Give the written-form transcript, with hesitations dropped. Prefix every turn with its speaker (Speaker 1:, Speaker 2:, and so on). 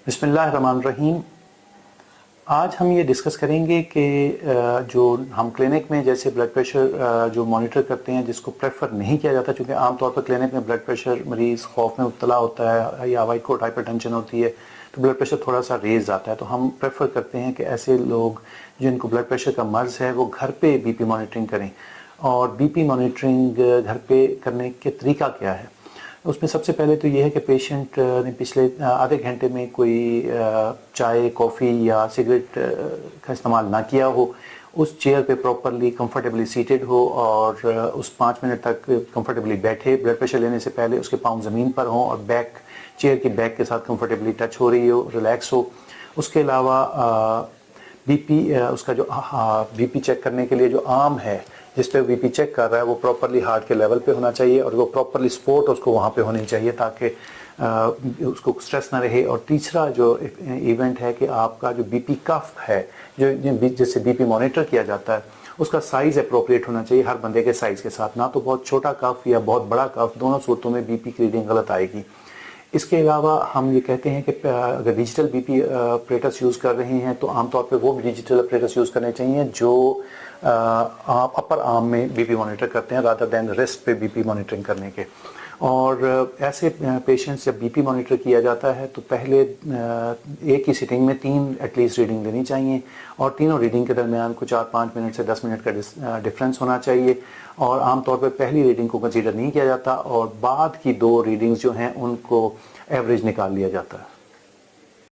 Speaker 1: بسم اللہ الرحمن الرحیم۔ آج ہم یہ ڈسکس کریں گے کہ جو ہم کلینک میں جیسے بلڈ پریشر جو مانیٹر کرتے ہیں، جس کو پریفر نہیں کیا جاتا، چونکہ عام طور پر کلینک میں بلڈ پریشر مریض خوف میں مبتلا ہوتا ہے یا وائٹ کوٹ ہائپر ٹینشن ہوتی ہے تو بلڈ پریشر تھوڑا سا ریز آتا ہے، تو ہم پریفر کرتے ہیں کہ ایسے لوگ جن کو بلڈ پریشر کا مرض ہے وہ گھر پہ بی پی مانیٹرنگ کریں۔ اور بی پی مانیٹرنگ گھر پہ کرنے کے طریقہ کیا ہے؟ اس میں سب سے پہلے تو یہ ہے کہ پیشنٹ نے پچھلے آدھے گھنٹے میں کوئی چائے، کافی یا سگریٹ کا استعمال نہ کیا ہو، اس چیئر پہ پراپرلی کمفرٹیبلی سیٹڈ ہو اور اس 5 منٹ تک کمفرٹیبلی بیٹھے، بلڈ پریشر لینے سے پہلے اس کے پاؤں زمین پر ہوں اور بیک چیئر کی بیک کے ساتھ کمفرٹیبلی ٹچ ہو رہی ہو، ریلیکس ہو۔ اس کے علاوہ بی پی اس کا جو بی پی چیک کرنے کے لیے جو آرم ہے جس پہ بی پی چیک کر رہا ہے وہ پراپرلی ہارٹ کے لیول پہ ہونا چاہیے اور وہ پراپرلی سپورٹ اس کو وہاں پہ ہونی چاہیے تاکہ اس کو سٹریس نہ رہے۔ اور تیسرا جو ایونٹ ہے کہ آپ کا جو بی پی کف ہے جس سے بی پی مانیٹر کیا جاتا ہے اس کا سائز اپروپریٹ ہونا چاہیے ہر بندے کے سائز کے ساتھ، نہ تو بہت چھوٹا کف یا بہت بڑا کف، دونوں صورتوں میں بی پی کی ریڈنگ غلط آئے گی۔ اس کے علاوہ ہم یہ کہتے ہیں کہ اگر digital B P apparatus use کر رہے ہیں تو عام طور پہ وہ ڈیجیٹل اپریٹس یوز کرنے چاہیے جو آپ اپر آرم میں بی پی مانیٹر کرتے ہیں رادر دین ریسٹ پہ بی پی مانیٹرنگ کرنے کے۔ اور ایسے پیشنٹس جب بی پی مانیٹر کیا جاتا ہے تو پہلے ایک ہی سٹنگ میں 3 ایٹ لیسٹ ریڈنگ لینی چاہیے اور تینوں ریڈنگ کے درمیان کچھ 4-5 منٹ سے 10 منٹ کا ڈفرینس ہونا چاہیے، اور عام طور پہ پہلی ریڈنگ کو کنسیڈر نہیں کیا جاتا اور بعد کی 2 ریڈنگز جو ہیں ان کو ایوریج نکال لیا جاتا ہے۔